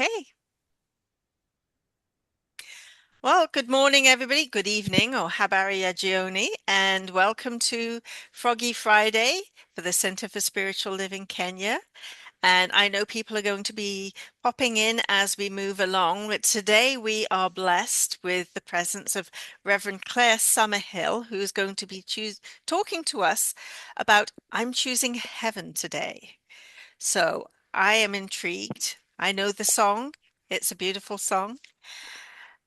Okay. Well, good morning, everybody. Good evening, or habari agioni, and welcome to Froggy Friday for the Center for Spiritual Living Kenya. And I know people are going to be popping in as we move along, but today we are blessed with the presence of Reverend Claire Summerhill, who's going to be talking to us about I'm choosing heaven today. So I am intrigued. I know the song. It's a beautiful song.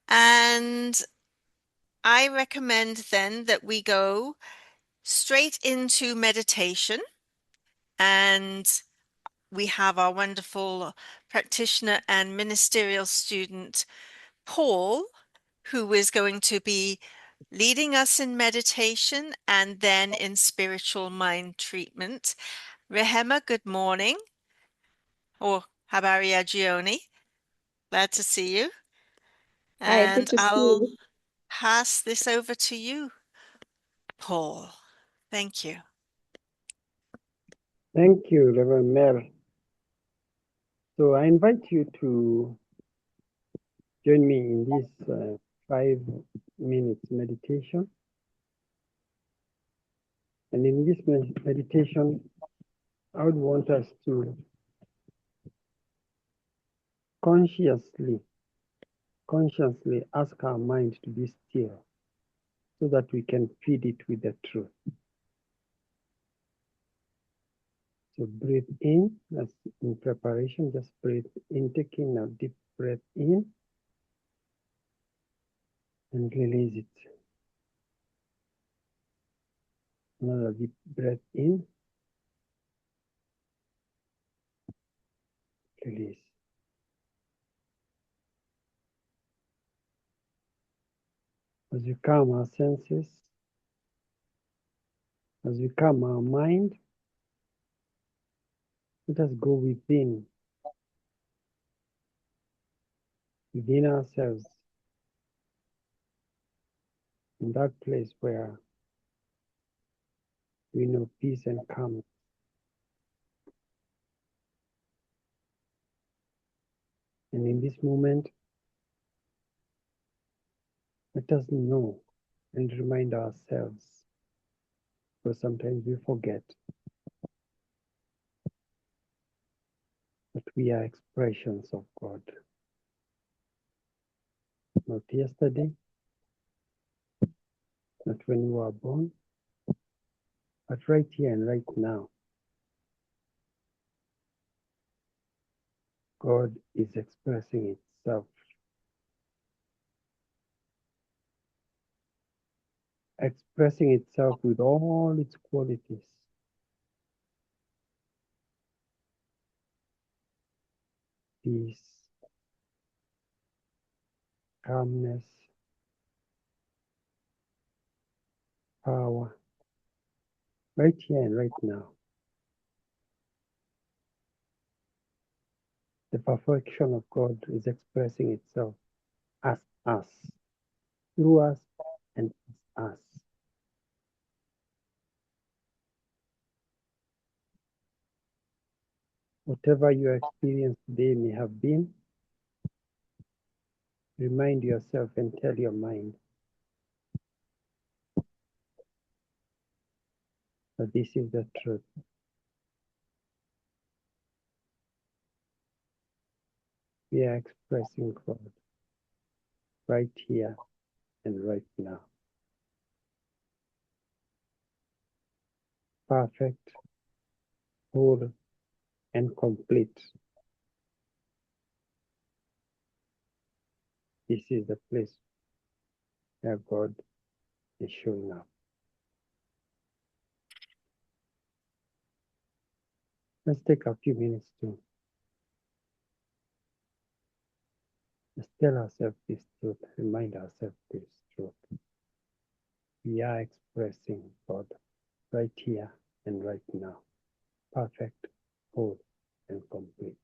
And I recommend then that we go straight into meditation. And we have our wonderful practitioner and ministerial student, Paul, who is going to be leading us in meditation and then in spiritual mind treatment. Rehema, good morning, or habari agioni. Glad to see you. Hi, good And to see I'll you. pass this over to you, Paul. Thank you. Thank you, Reverend Mel. So I invite you to join me in this 5 minutes meditation. And in this meditation, I would want us to consciously ask our mind to be still so that we can feed it with the truth. So breathe in, that's in preparation, just breathe in, taking a deep breath in and release it. Another deep breath in, release. As we calm our senses, as we calm our mind, let us go within ourselves, in that place where we know peace and calm. And in this moment, let us know and remind ourselves, because sometimes we forget that we are expressions of God. Not yesterday, not when we were born, but right here and right now. God is expressing itself, with all its qualities. Peace, calmness, power, right here and right now. The perfection of God is expressing itself as us, through us, and as us. Whatever your experience today may have been, remind yourself and tell your mind that this is the truth. We are expressing God right here and right now. Perfect, whole, and complete. This is the place where God is showing up. Let's take a few minutes to just tell ourselves this truth, remind ourselves this truth. We are expressing God right here and right now. Perfect, whole, and complete.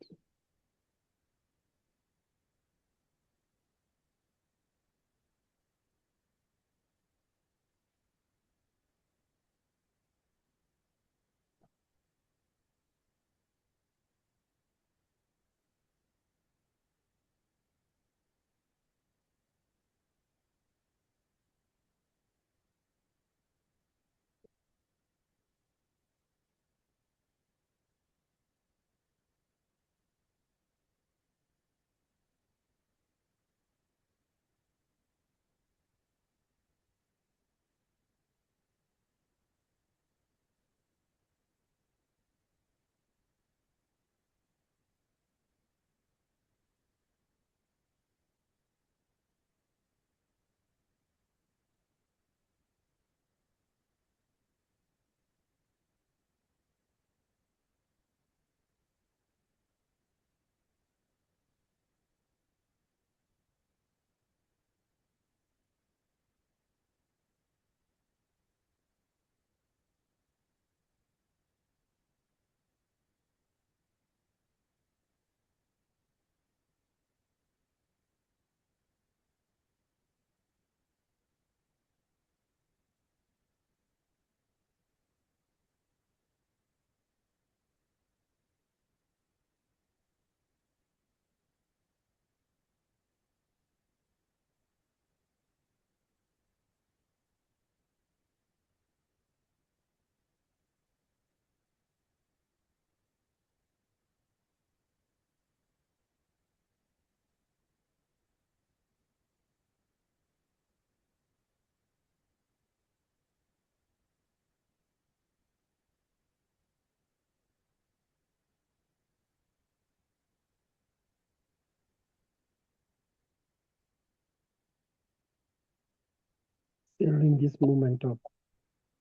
still in this moment of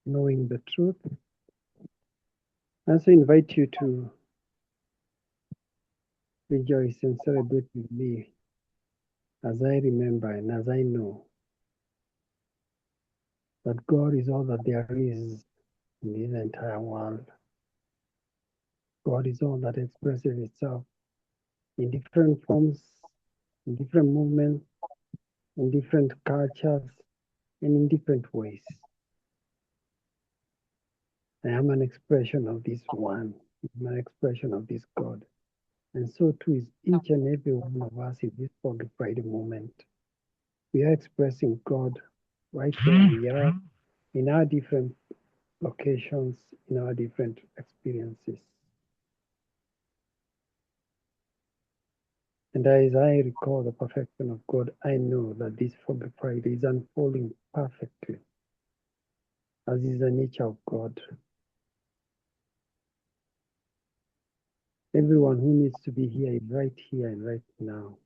knowing the truth. I also invite you to rejoice and celebrate with me as I remember and as I know that God is all that there is in this entire world. God is all that expresses itself in different forms, in different movements, in different cultures, and in different ways. I am an expression of this one. I'm an expression of this God. And so too is each and every one of us in this Holy Friday moment. We are expressing God right where we are in our different locations, in our different experiences. And as I recall the perfection of God, I know that this Holy Friday is unfolding perfectly, as is the nature of God. Everyone who needs to be here is right here and right now,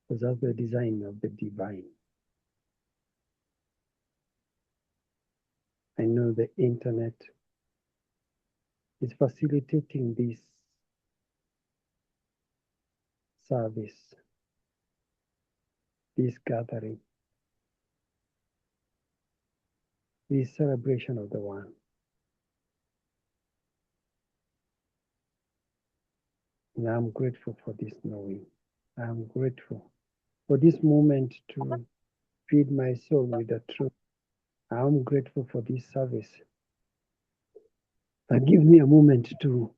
because that's the design of the divine. I know the internet is facilitating this service, this gathering, this celebration of the one. And I'm grateful for this knowing. I'm grateful for this moment to feed my soul with the truth. I'm grateful for this service that gives me a moment to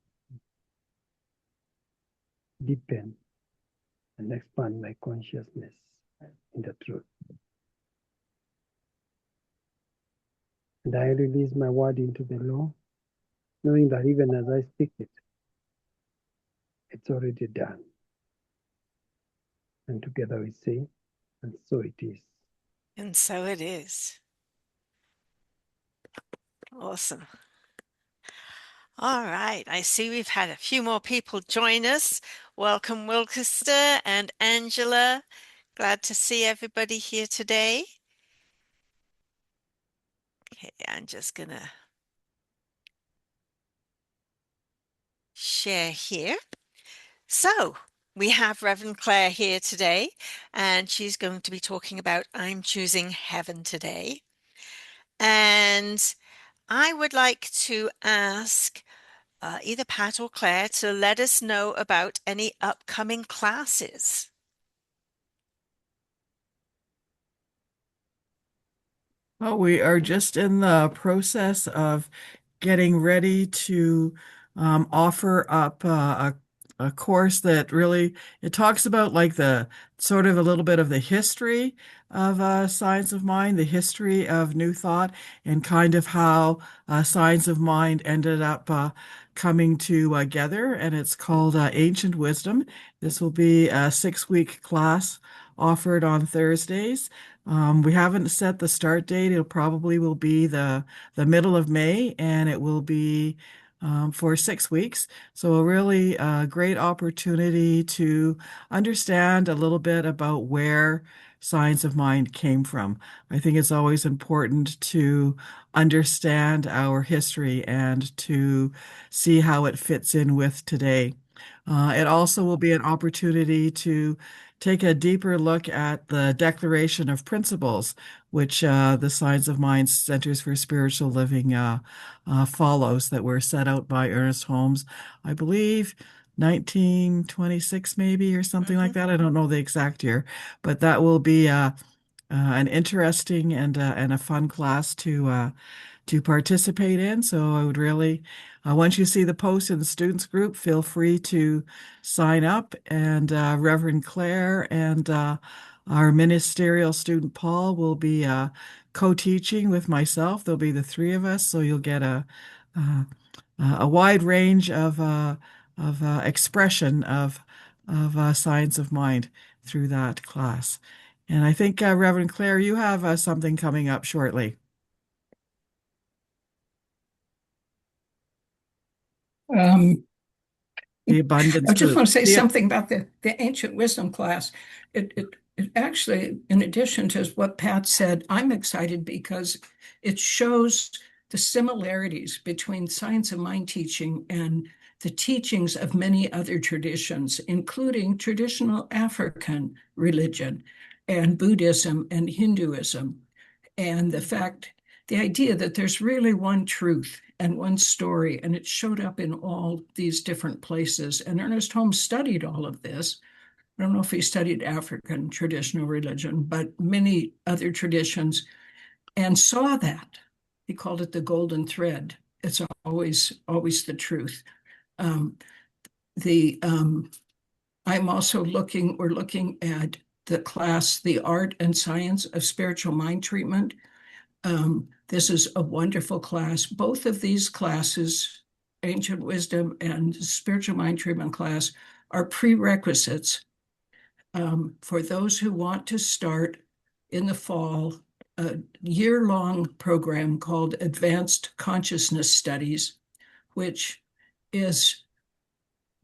deepen and expand my consciousness in the truth. And I release my word into the law, knowing that even as I speak it, it's already done. And together we say, and so it is. And so it is. Awesome. All right. I see we've had a few more people join us. Welcome, Wilkester and Angela. Glad to see everybody here today. Okay, I'm just going to share here. So, we have Reverend Claire here today, and she's going to be talking about I'm choosing heaven today. And I would like to ask either Pat or Claire to let us know about any upcoming classes. Well, we are just in the process of getting ready to offer up a course that really it talks about like the sort of a little bit of the history of science of mind, the history of New Thought, and kind of how science of mind ended up coming together. And it's called Ancient Wisdom. This will be a 6-week class offered on Thursdays. We haven't set the start date. It'll probably will be the middle of May, and it will be for 6 weeks. So a really great opportunity to understand a little bit about where science of mind came from. I think it's always important to understand our history and to see how it fits in with today. It also will be an opportunity to take a deeper look at the Declaration of Principles, which the Science of Mind Centers for Spiritual Living follows, that were set out by Ernest Holmes, I believe 1926 maybe or something Mm-hmm. like that. I don't know the exact year, but that will be an interesting and a fun class to participate in. So I would really, once you see the post in the students group, feel free to sign up. And Reverend Claire and our ministerial student Paul will be co-teaching with myself. There'll be the three of us, so you'll get uh, a wide range of expression of science of mind through that class. And I think Reverend Claire, you have something coming up shortly. Um, The abundance I just group. want to say something about the ancient wisdom class. actually, in addition to what Pat said, I'm excited because it shows the similarities between science of mind teaching and the teachings of many other traditions, including traditional African religion and Buddhism and Hinduism. And the idea that there's really one truth and one story, and it showed up in all these different places. And Ernest Holmes studied all of this. I don't know if he studied African traditional religion, but many other traditions, and saw that. He called it the golden thread. It's always the truth. Um, the I'm also we're looking at the class, The Art and Science of Spiritual Mind Treatment. This is a wonderful class. Both of these classes, Ancient Wisdom and Spiritual Mind Treatment class, are prerequisites for those who want to start in the fall a year-long program called Advanced Consciousness Studies, which is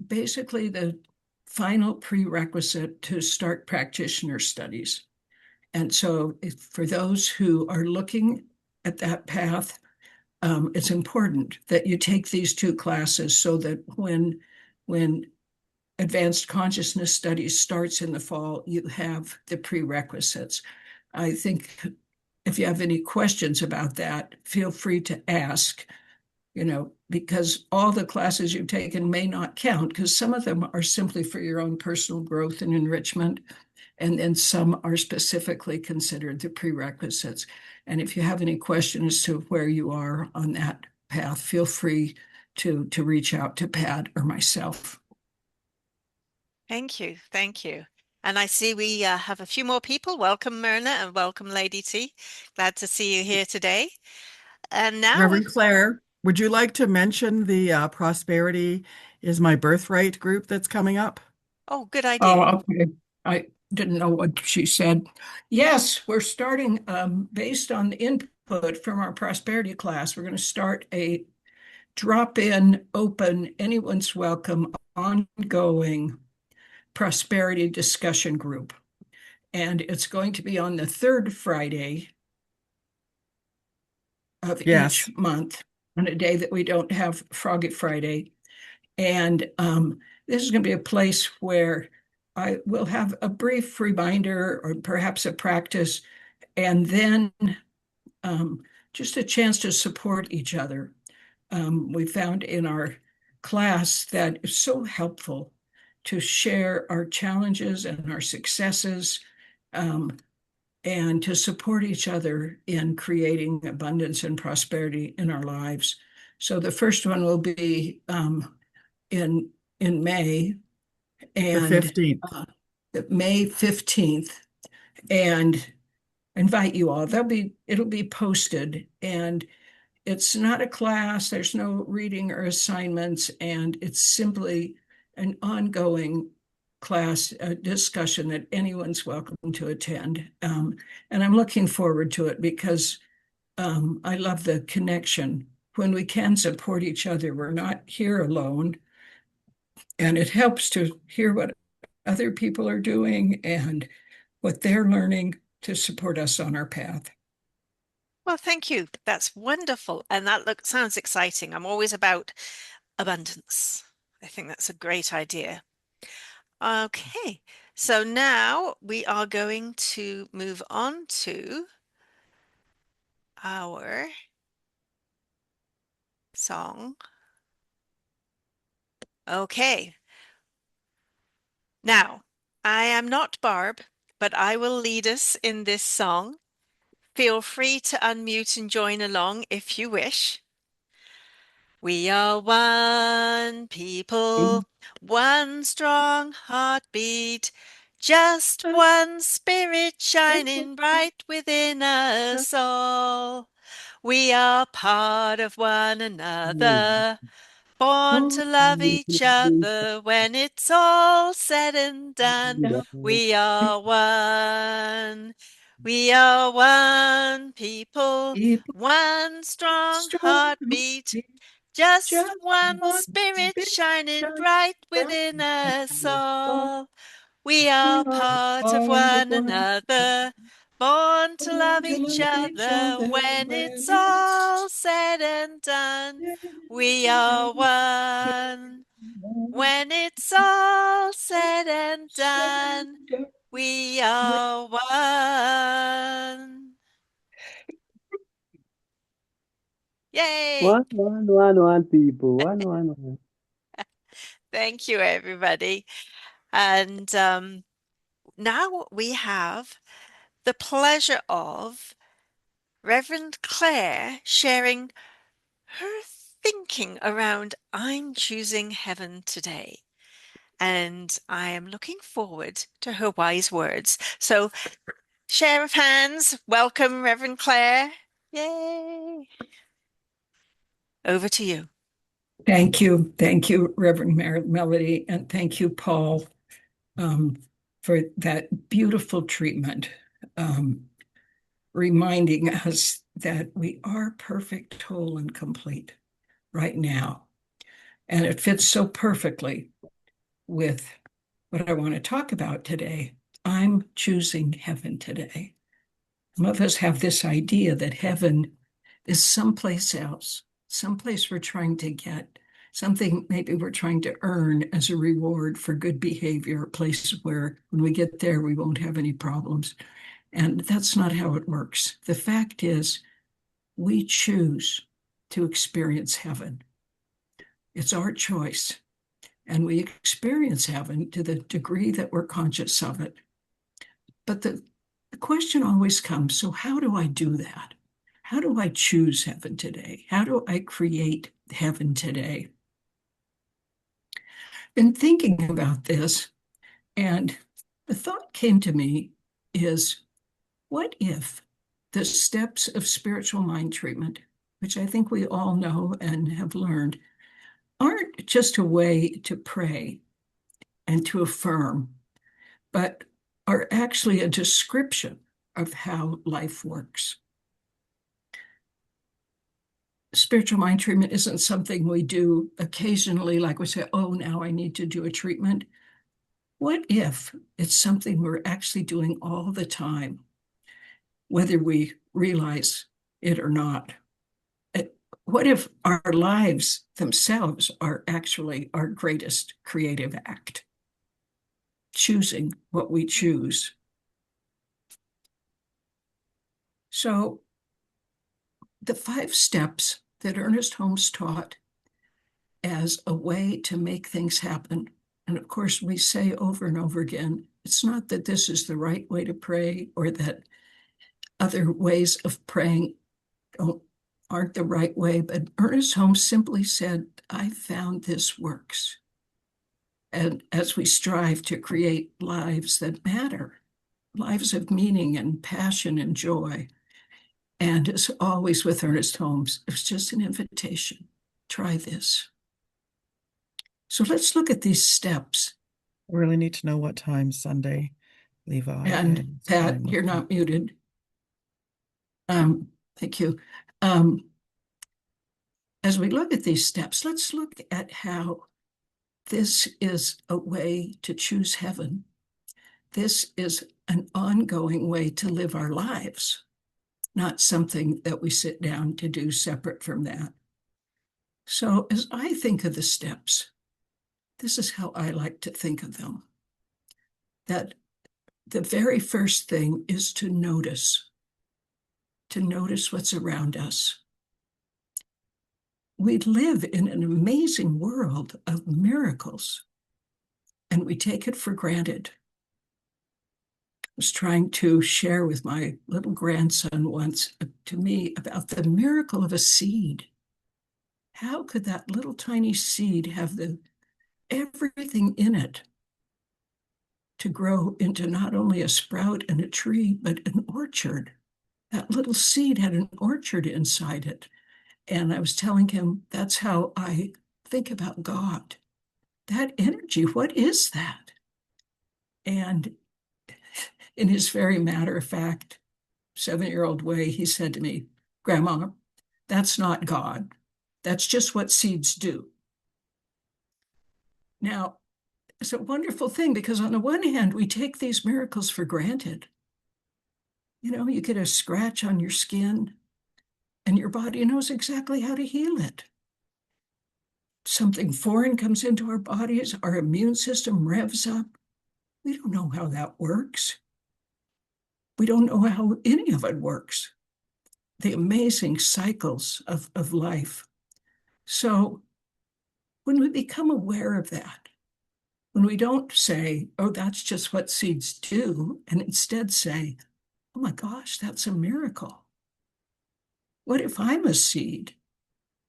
basically the final prerequisite to start practitioner studies. And so for those who are looking at that path, it's important that you take these two classes so that when advanced consciousness studies starts in the fall, you have the prerequisites. I think if you have any questions about that, feel free to ask, because all the classes you've taken may not count, because some of them are simply for your own personal growth and enrichment, and then some are specifically considered the prerequisites. And if you have any questions as to where you are on that path, feel free to reach out to Pat or myself. Thank you. Thank you. And I see we have a few more people. Welcome, Myrna, and welcome, Lady T. Glad to see you here today. And now we, Reverend Claire, would you like to mention the Prosperity is My Birthright group that's coming up? oh, good idea. Oh, okay. I didn't know what she said. Yes, we're starting based on the input from our prosperity class. We're going to start a drop-in, open, anyone's welcome, ongoing prosperity discussion group. And it's going to be on the third Friday of Yes. each month, on a day that we don't have Froggy Friday. And this is going to be a place where I will have a brief reminder or perhaps a practice, and then just a chance to support each other. We found in our class that it's so helpful to share our challenges and our successes, and to support each other in creating abundance and prosperity in our lives. So the first one will be in May, The and 15th. May 15th, and invite you all. It'll be posted, and it's not a class, there's no reading or assignments, and it's simply an ongoing class discussion that anyone's welcome to attend. And I'm looking forward to it because I love the connection. When we can support each other, we're not here alone. And it helps to hear what other people are doing and what they're learning to support us on our path. Well, thank you. That's wonderful. And that sounds exciting. I'm always about abundance. I think that's a great idea. Okay, so now we are going to move on to our song. Okay, now I am not Barb, but I will lead us in this song. Feel free to unmute and join along if you wish. We are one people, one strong heartbeat, just one spirit shining bright within us all. We are part of one another, born to love each other. When it's all said and done, we are one. We are one people, one strong heartbeat, just Just one one spirit spirit shining shine bright bright within within us us all. all. We We are are part of part of one one, another, born to love born to each love each other. other When when it's it's all said and done, said we and are done. one. When it's all said and Said done, and done. we are one. Yay! One, people. One. Thank you, everybody. And now we have the pleasure of Reverend Claire sharing her thinking around I'm choosing heaven today. And I am looking forward to her wise words. So, share of hands, welcome, Reverend Claire. Yay! Over to you. Thank you. Thank you, Reverend Melody. And thank you, Paul, um, for that beautiful treatment, reminding us that we are perfect, whole, and complete right now. And it fits so perfectly with what I want to talk about today. I'm choosing heaven today. Some of us have this idea that heaven is someplace else, someplace we're trying to get, something maybe we're trying to earn as a reward for good behavior, a place where when we get there, we won't have any problems. And that's not how it works. The fact is, we choose to experience heaven. It's our choice. And we experience heaven to the degree that we're conscious of it. But the question always comes, so how do I do that? How do I choose heaven today? How do I create heaven today? Been thinking about this, and the thought came to me is, what if the steps of spiritual mind treatment, which I think we all know and have learned, aren't just a way to pray and to affirm, but are actually a description of how life works? Spiritual mind treatment isn't something we do occasionally, like we say, oh, now I need to do a treatment. What if it's something we're actually doing all the time, whether we realize it or not? What if our lives themselves are actually our greatest creative act, choosing what we choose? So, the 5 steps that Ernest Holmes taught as a way to make things happen. And of course, we say over and over again, it's not that this is the right way to pray or that other ways of praying aren't the right way, but Ernest Holmes simply said, I found this works. And as we strive to create lives that matter, lives of meaning and passion and joy, and as always with Ernest Holmes, it was just an invitation. Try this. So let's look at these steps. I really need to know what time Sunday, Levi And is. Pat, you're not muted. Thank you. Um, as we look at these steps, let's look at how this is a way to choose heaven. This is an ongoing way to live our lives, not something that we sit down to do separate from that. So as I think of the steps, this is how I like to think of them. That the very first thing is to notice what's around us. We live in an amazing world of miracles, and we take it for granted. I was trying to share with my little grandson once to me about the miracle of a seed. How could that little tiny seed have everything in it to grow into not only a sprout and a tree, but an orchard? That little seed had an orchard inside it. And I was telling him, that's how I think about God. That energy, what is that? And in his very matter of fact, 7-year-old way, he said to me, Grandma, that's not God. That's just what seeds do. Now, it's a wonderful thing because on the one hand, we take these miracles for granted. You know, you get a scratch on your skin and your body knows exactly how to heal it. Something foreign comes into our bodies, our immune system revs up. We don't know how that works. We don't know how any of it works. The amazing cycles of life. So when we become aware of that, when we don't say, oh, that's just what seeds do, and instead say, oh my gosh, that's a miracle. What if I'm a seed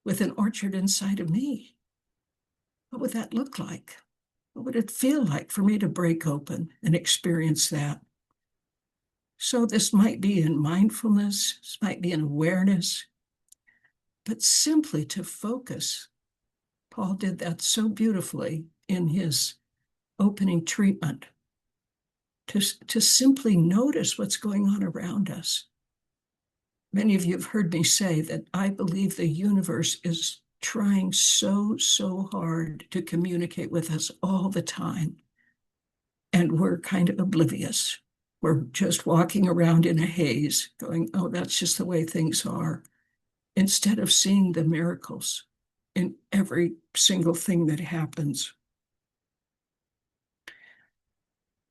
with an orchard inside of me? What would that look like? What would it feel like for me to break open and experience that? So this might be in mindfulness, this might be in awareness, but simply to focus. Paul did that so beautifully in his opening treatment, to simply notice what's going on around us. Many of you have heard me say that I believe the universe is trying so hard to communicate with us all the time. And we're kind of oblivious. We're just walking around in a haze, going, oh, that's just the way things are, instead of seeing the miracles in every single thing that happens.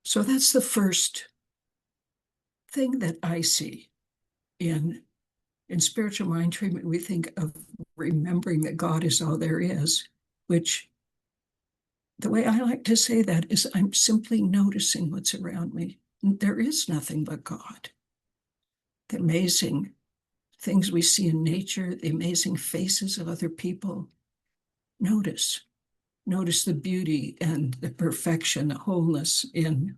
So that's the first thing that I see in spiritual mind treatment. We think of remembering that God is all there is, which the way I like to say that is I'm simply noticing what's around me. There is nothing but God. The amazing things we see in nature, the amazing faces of other people. Notice the beauty and the perfection, the wholeness in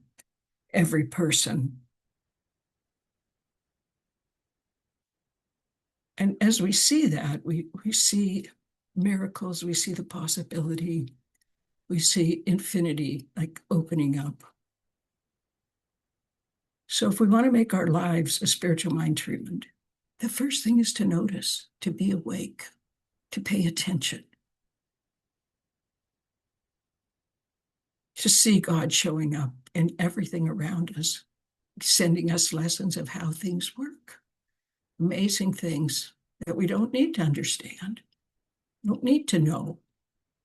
every person. And as we see that, we see miracles, we see the possibility, we see infinity like opening up. So if we want to make our lives a spiritual mind treatment, the first thing is to notice, to be awake, to pay attention, to see God showing up in everything around us, sending us lessons of how things work, amazing things that we don't need to understand, don't need to know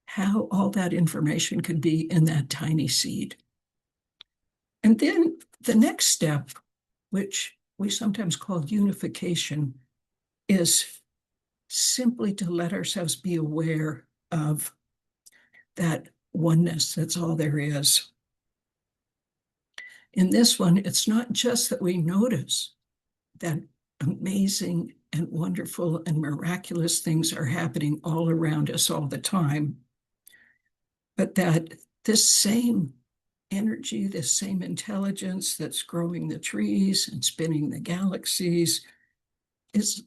how all that information could be in that tiny seed. And then the next step, which we sometimes call unification, is simply to let ourselves be aware of that oneness. That's all there is. In this one, it's not just that we notice that amazing and wonderful and miraculous things are happening all around us all the time, but that this same energy, this same intelligence that's growing the trees and spinning the galaxies is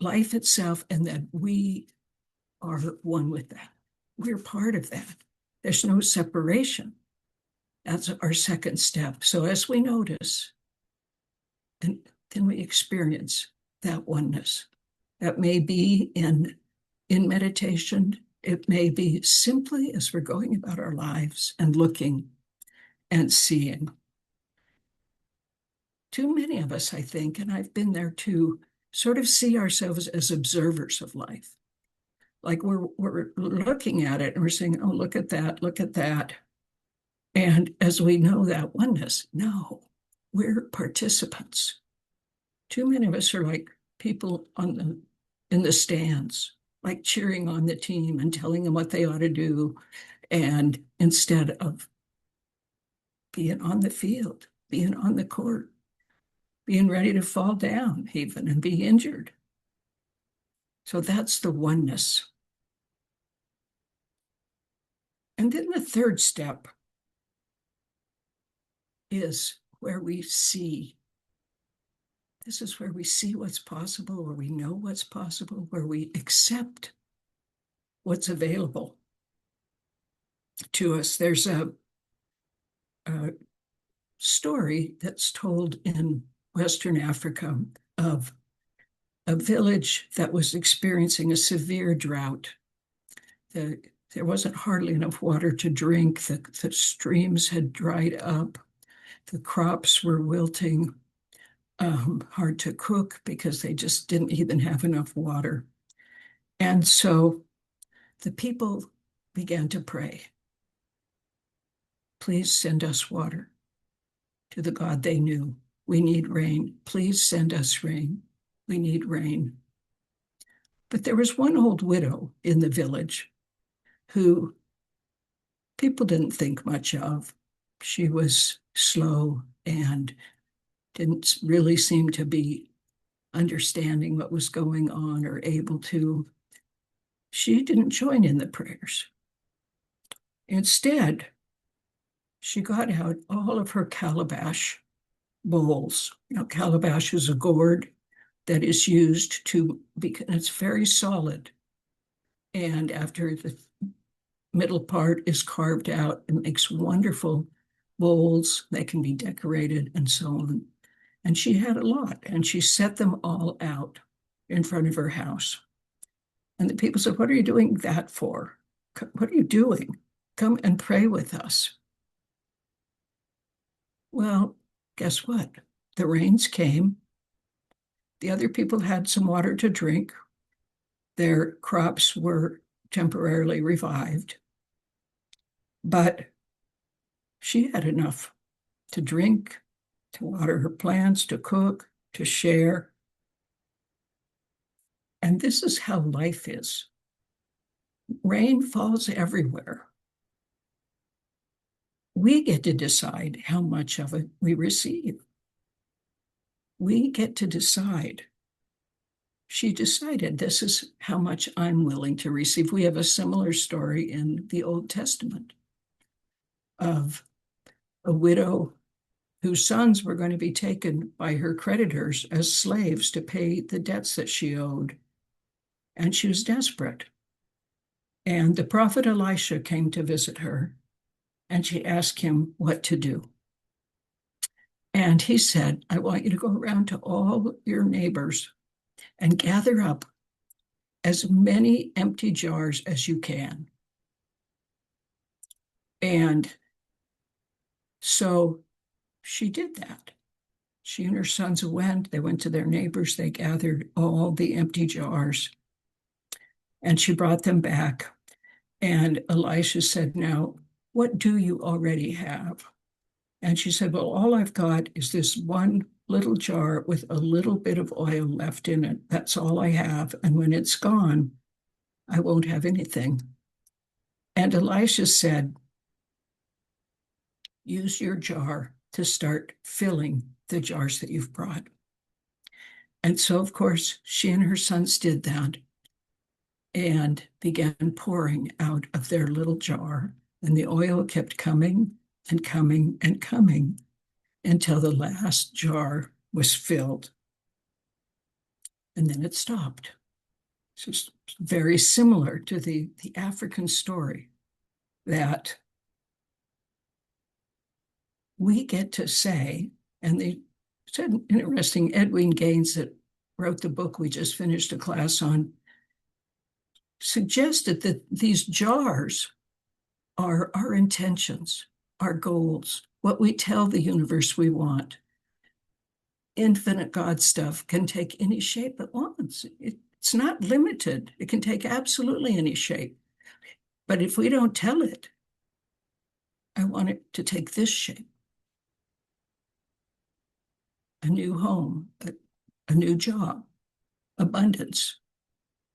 life itself, and that we are one with that. We're part of that. There's no separation. That's our second step. So as we notice, and then we experience that oneness. That may be in meditation. It may be simply as we're going about our lives and looking and seeing. Too many of us, I think, and I've been there too, sort of see ourselves as observers of life. Like we're looking at it and we're saying, oh, look at that, look at that. And as we know that oneness, no, we're participants. Too many of us are like people in the stands, like cheering on the team and telling them what they ought to do. And instead of being on the field, being on the court, being ready to fall down even and be injured. So that's the oneness. And then the third step is where we see. This is where we see what's possible, where we know what's possible, where we accept what's available to us. There's a story that's told in Western Africa of a village that was experiencing a severe drought. The There wasn't hardly enough water to drink. The streams had dried up. The crops were wilting, hard to cook because they just didn't even have enough water. And so the people began to pray, please send us water, to the God they knew. We need rain. Please send us rain. We need rain. But there was one old widow in the village who people didn't think much of. She was slow and didn't really seem to be understanding what was going on or able to. She didn't join in the prayers. Instead, she got out all of her calabash bowls. Calabash is a gourd that is used to, because it's very solid. And after the middle part is carved out, it makes wonderful bowls. They can be decorated and so on. And she had a lot, and she set them all out in front of her house. And the people said, what are you doing that for? What are you doing? Come and pray with us. Well, guess what? The rains came. The other people had some water to drink. Their crops were temporarily revived. But she had enough to drink, to water her plants, to cook, to share. And this is how life is. Rain falls everywhere. We get to decide how much of it we receive. We get to decide. She decided this is how much I'm willing to receive. We have a similar story in the Old Testament of a widow whose sons were going to be taken by her creditors as slaves to pay the debts that she owed. And she was desperate. And the prophet Elisha came to visit her, and she asked him what to do. And he said, I want you to go around to all your neighbors and gather up as many empty jars as you can. And so she did that. She and her sons went, they went to their neighbors, they gathered all the empty jars, and she brought them back. And Elisha said, now, what do you already have? And she said, well, all I've got is this one little jar with a little bit of oil left in it. That's all I have. And when it's gone, I won't have anything. And Elisha said, use your jar to start filling the jars that you've brought. And so, of course, she and her sons did that and began pouring out of their little jar. And the oil kept coming and coming and coming until the last jar was filled. And then it stopped. So it's very similar to the African story that we get to say, and they said interesting, Edwin Gaines that wrote the book we just finished a class on, suggested that these jars are our intentions, our goals, what we tell the universe we want. Infinite God stuff can take any shape it wants. It's not limited. It can take absolutely any shape. But if we don't tell it, I want it to take this shape. A new home, a new job, abundance,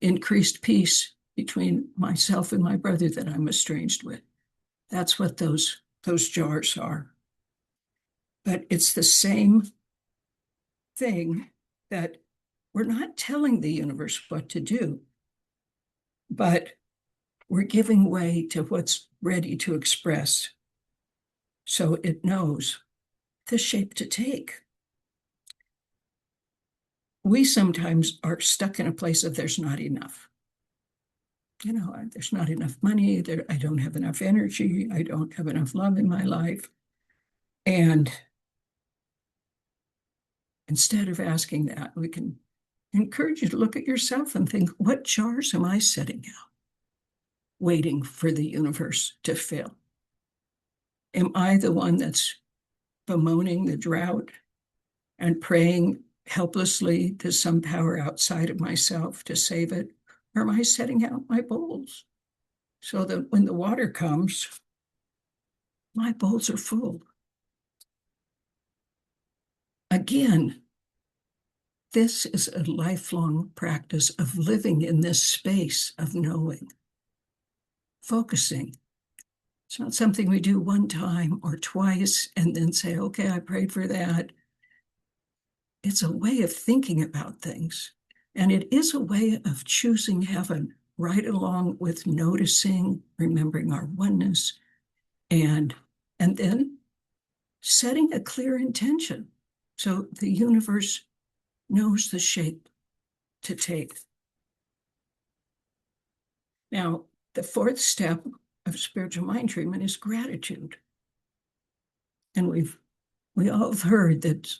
increased peace between myself and my brother that I'm estranged with. That's what those jars are. But it's the same thing that we're not telling the universe what to do, but we're giving way to what's ready to express so it knows the shape to take. We sometimes are stuck in a place of there's not enough. There's not enough money, I don't have enough energy, I don't have enough love in my life. And instead of asking that, we can encourage you to look at yourself and think, what jars am I setting out? waiting for the universe to fill? Am I the one that's bemoaning the drought and praying helplessly to some power outside of myself to save it? Or am I setting out my bowls so that when the water comes, my bowls are full? Again, this is a lifelong practice of living in this space of knowing, focusing. It's not something we do one time or twice and then say, okay, I prayed for that. It's a way of thinking about things. And it is a way of choosing heaven right along with noticing, remembering our oneness, and then setting a clear intention so the universe knows the shape to take. Now, the fourth step of spiritual mind treatment is gratitude. And we all have heard that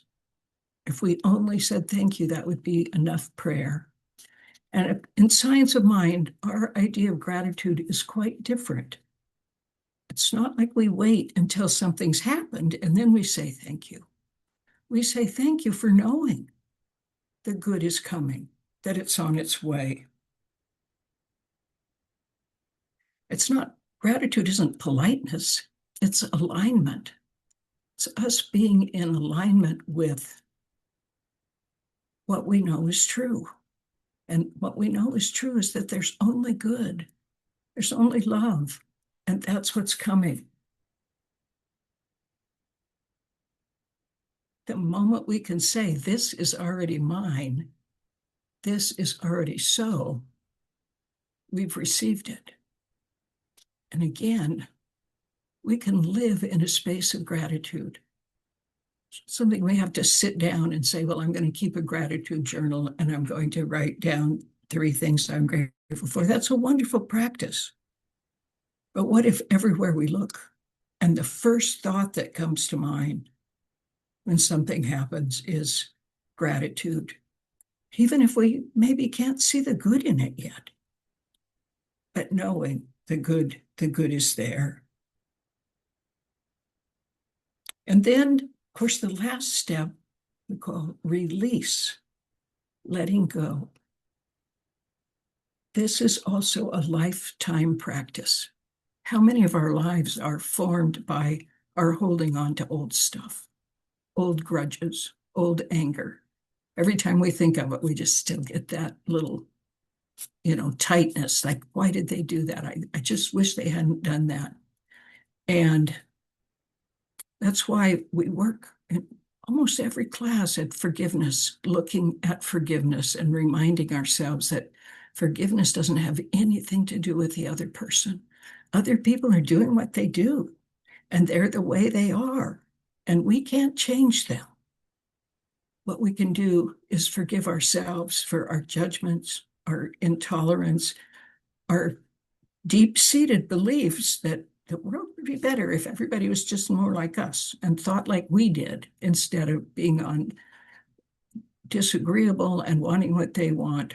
if we only said thank you, that would be enough prayer. And in science of mind, our idea of gratitude is quite different. It's not like we wait until something's happened and then we say thank you. We say thank you for knowing the good is coming, that it's on its way. Gratitude isn't politeness, it's alignment. It's us being in alignment with what we know is true. And what we know is true is that there's only good, there's only love, and that's what's coming. The moment we can say, this is already mine, this is already so, we've received it. And again, we can live in a space of gratitude. Something we have to sit down and say, well, I'm going to keep a gratitude journal and I'm going to write down 3 things I'm grateful for. That's a wonderful practice. But what if everywhere we look and the first thought that comes to mind when something happens is gratitude, even if we maybe can't see the good in it yet, but knowing the good is there. And then, of course, the last step we call release, letting go. This is also a lifetime practice. How many of our lives are formed by our holding on to old stuff, old grudges, old anger? Every time we think of it, we just still get that little, tightness. Like, why did they do that? I just wish they hadn't done that. And that's why we work in almost every class at forgiveness, looking at forgiveness and reminding ourselves that forgiveness doesn't have anything to do with the other person. Other people are doing what they do, and they're the way they are, and we can't change them. What we can do is forgive ourselves for our judgments, our intolerance, our deep-seated beliefs that the world would be better if everybody was just more like us and thought like we did, instead of being disagreeable and wanting what they want.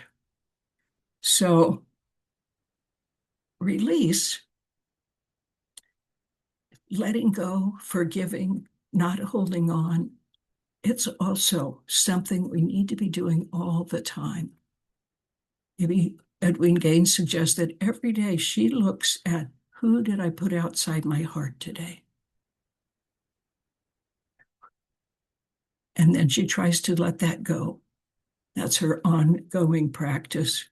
So release, letting go, forgiving, not holding on, it's also something we need to be doing all the time. Maybe Edwene Gaines suggests that every day she looks at, who did I put outside my heart today? And then she tries to let that go. That's her ongoing practice.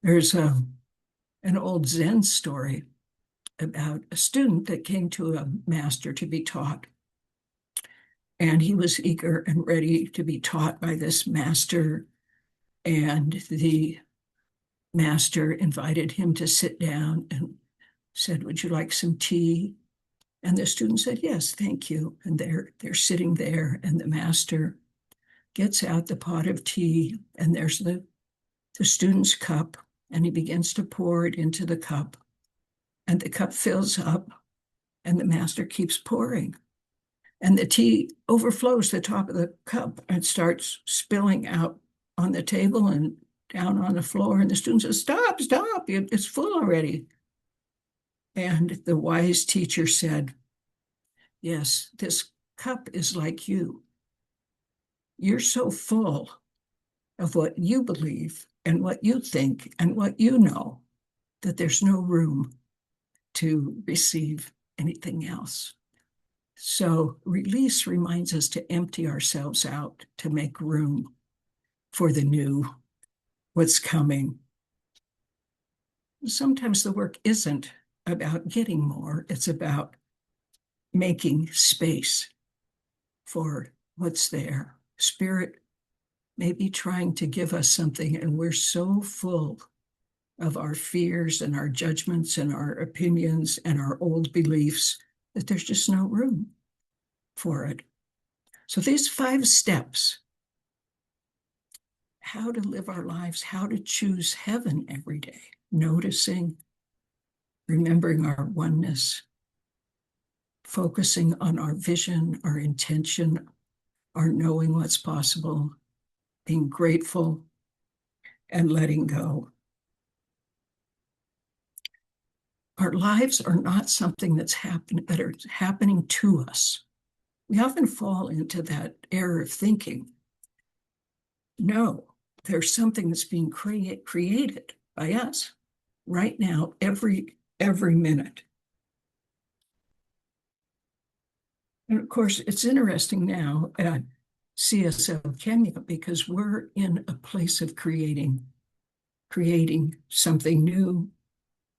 There's an old Zen story about a student that came to a master to be taught. And he was eager and ready to be taught by this master. And the master invited him to sit down and said, would you like some tea? And the student said, yes, thank you. And they're sitting there, and the master gets out the pot of tea, and there's the student's cup, and he begins to pour it into the cup. And the cup fills up, and the master keeps pouring. And the tea overflows the top of the cup and starts spilling out on the table and down on the floor. And the student says, stop, it's full already. And the wise teacher said, yes, this cup is like you. You're so full of what you believe and what you think and what you know that there's no room to receive anything else. So release reminds us to empty ourselves out to make room for the new, what's coming. Sometimes the work isn't about getting more, it's about making space for what's there. Spirit may be trying to give us something, and we're so full of our fears and our judgments and our opinions and our old beliefs that there's just no room for it. So these 5 steps, how to live our lives, how to choose heaven every day, noticing, remembering our oneness, focusing on our vision, our intention, our knowing what's possible, being grateful, and letting go. Our lives are not something that are happening to us. We often fall into that error of thinking. No, there's something that's being created by us right now, every minute. And of course, it's interesting now at CSL Kenya because we're in a place of creating something new.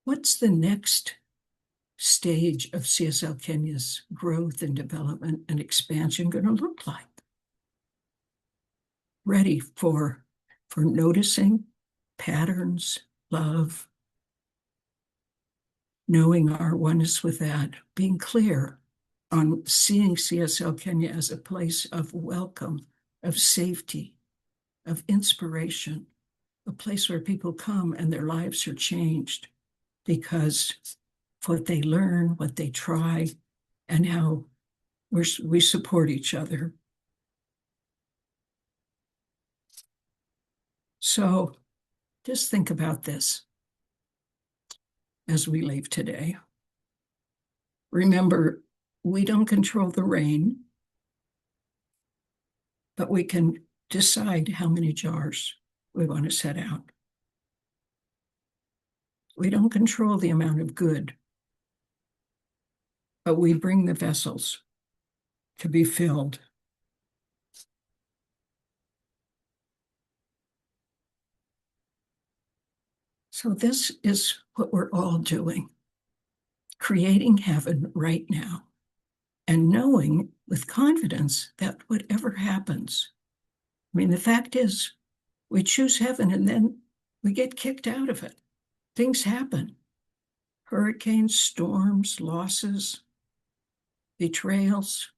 What's the next stage of CSL Kenya's growth and development and expansion going to look like? Ready for noticing patterns, love, knowing our oneness with that, being clear on seeing CSL Kenya as a place of welcome, of safety, of inspiration, a place where people come and their lives are changed because of what they learn, what they try, and how we support each other. So just think about this as we leave today. Remember, we don't control the rain, but we can decide how many jars we want to set out. We don't control the amount of good, but we bring the vessels to be filled. So this is what we're all doing, creating heaven right now and knowing with confidence that whatever happens, I mean, the fact is we choose heaven and then we get kicked out of it. Things happen. Hurricanes, storms, losses, betrayals,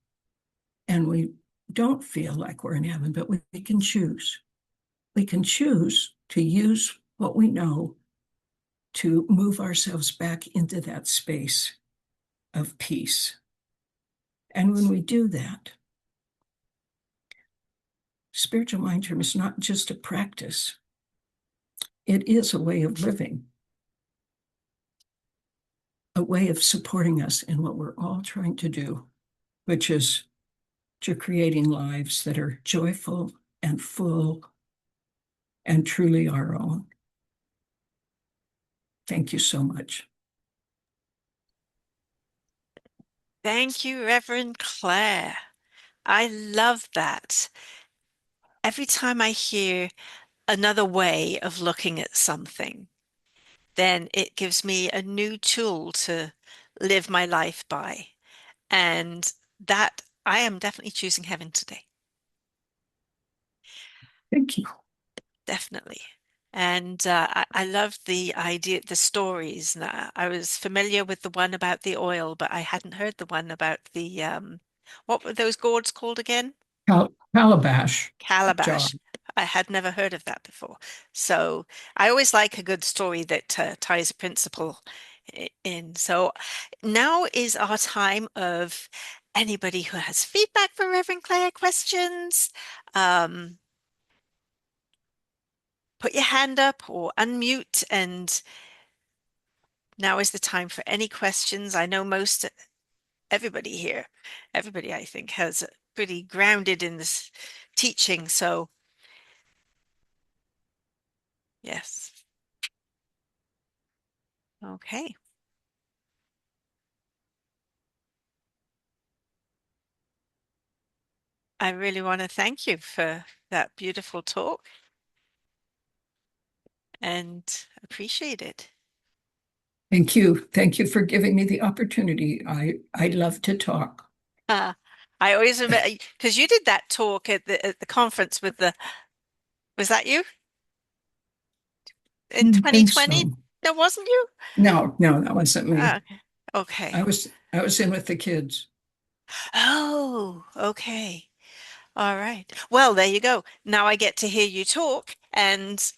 and we don't feel like we're in heaven, but we can choose. We can choose to use what we know to move ourselves back into that space of peace. And when we do that, spiritual mind term is not just a practice, it is a way of living, a way of supporting us in what we're all trying to do, which is to creating lives that are joyful and full and truly our own. Thank you so much. Thank you, Reverend Claire. I love that. Every time I hear another way of looking at something, then it gives me a new tool to live my life by. And that I am definitely choosing heaven today. Thank you. Definitely. And I love the idea, the stories. Now, I was familiar with the one about the oil, but I hadn't heard the one about the what were those gourds called again? Calabash jar. Calabash. I had never heard of that before. So I always like a good story that ties a principle in. So now is our time of anybody who has feedback for Reverend Claire, questions. Um, Put your hand up or unmute and now is the time for any questions. I know most everybody here, everybody I think has pretty grounded in this teaching. So yes. Okay. I really want to thank you for that beautiful talk and appreciate it. Thank you. Thank you for giving me the opportunity. I love to talk. Uh, I always remember because you did that talk at the conference with the, was that you in I think 2020? so. That wasn't you? No, no, that wasn't me. Ah, okay. I was in with the kids. Oh, okay. All right. Well, there you go. Now I get to hear you talk, and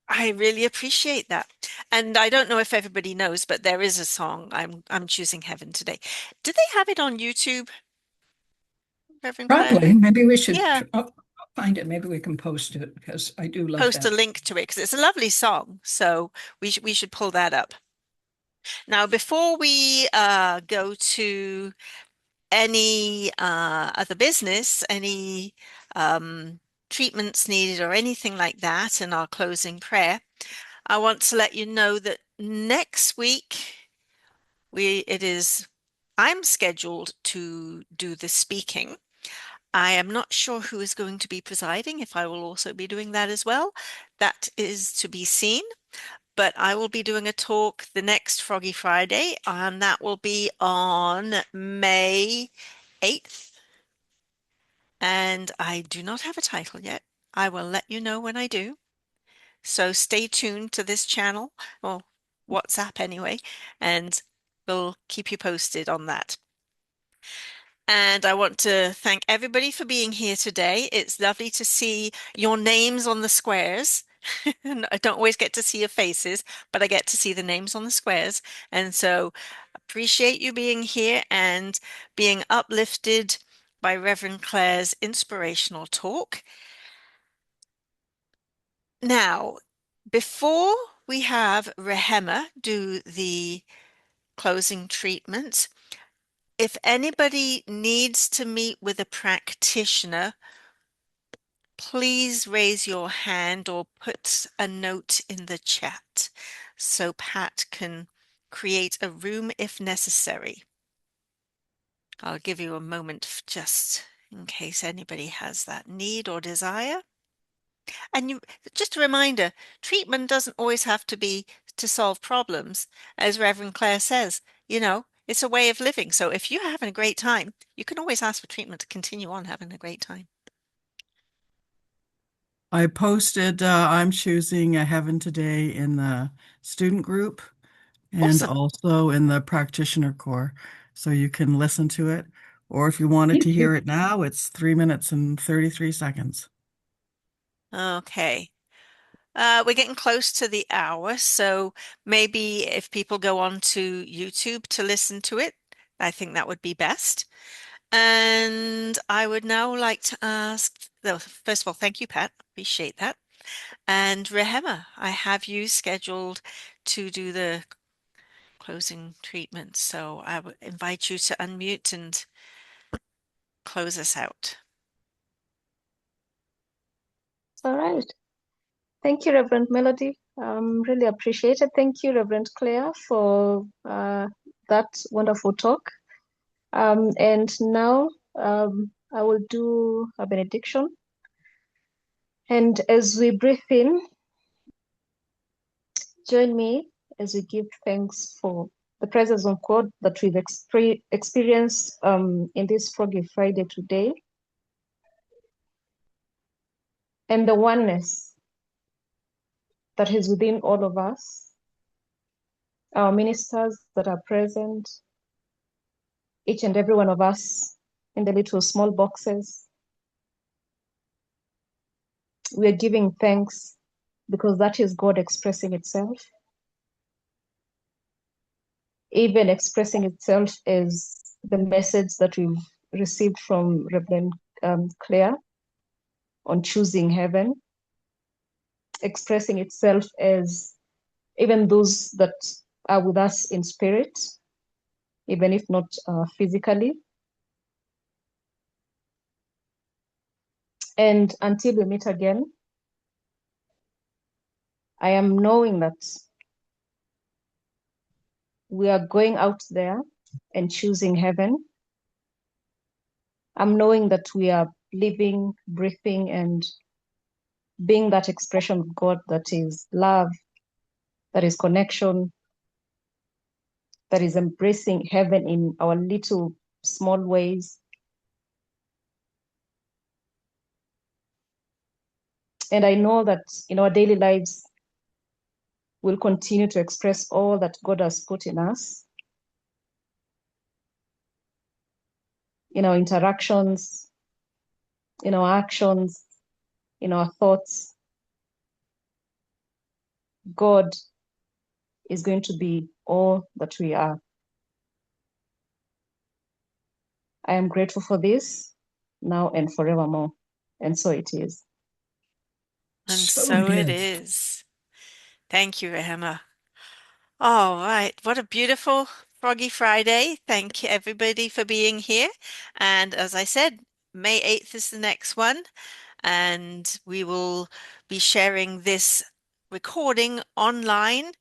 I really appreciate that. And I don't know if everybody knows, but there is a song, I'm choosing heaven today. Do they have it on YouTube, Reverend Claire? Probably. Maybe we should Yeah, I'll find it. Maybe we can post it because I do love post a that. link to it because it's a lovely song. So we should pull that up. Now, before we go to any other business, any treatments needed or anything like that in our closing prayer, I want to let you know that next week it is I'm scheduled to do the speaking. I am not sure who is going to be presiding, if I will also be doing that as well. That is to be seen. But I will be doing a talk the next Froggy Friday, and that will be on May 8th. And I do not have a title yet. I will let you know when I do. So stay tuned to this channel, or WhatsApp anyway, and we'll keep you posted on that. And I want to thank everybody for being here today. It's lovely to see your names on the squares. And I don't always get to see your faces, but I get to see the names on the squares. And so appreciate you being here and being uplifted by Reverend Claire's inspirational talk. Now, before we have Rehema do the closing treatments, if anybody needs to meet with a practitioner, please raise your hand or put a note in the chat so Pat can create a room if necessary. I'll give you a moment just in case anybody has that need or desire. And just a reminder, treatment doesn't always have to be to solve problems. As Reverend Claire says, it's a way of living. So if you're having a great time, you can always ask for treatment to continue on having a great time. I posted I'm choosing a heaven today in the student group and Awesome. also in the practitioner core. So you can listen to it. Or if you wanted to Thank you. hear it now, it's 3 minutes and 33 seconds. Okay. We're getting close to the hour, so maybe if people go on to YouTube to listen to it, I think that would be best. And I would now like to ask, well, first of all, thank you, Pat. Appreciate that. And Rehema, I have you scheduled to do the closing treatment, so I would invite you to unmute and close us out. All right. Thank you, Reverend Melody. Really appreciate it. Thank you, Reverend Claire, for that wonderful talk. And now I will do a benediction. And as we breathe in, join me as we give thanks for the presence of God that we've experienced in this Froggy Friday today, and the oneness that is within all of us, our ministers that are present, each and every one of us in the little small boxes. We are giving thanks because that is God expressing itself, even expressing itself as the message that we've received from Reverend Claire on choosing heaven, expressing itself as even those that are with us in spirit, even if not physically. And until we meet again, I am knowing that we are going out there and choosing heaven. I'm knowing that we are living, breathing, and being that expression of God that is love, that is connection, that is embracing heaven in our little small ways. And I know that in our daily lives, we'll continue to express all that God has put in us, in our interactions, in our actions, in our thoughts. God is going to be all that we are. I am grateful for this now and forevermore. And so it is. And So so it it is. is. Thank you, Emma. All right. What a beautiful Froggy Friday. Thank you, everybody, for being here. And as I said, May 8th is the next one. And we will be sharing this recording online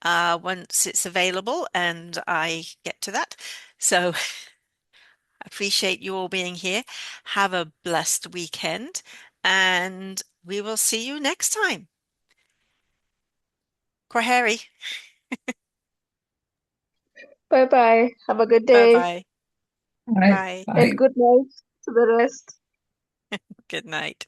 once it's available and I get to that. So I appreciate you all being here. Have a blessed weekend, and we will see you next time. Kwaheri. Bye bye. Have a good day. Bye-bye. Bye. Bye. And Bye. good night to the rest. Good night.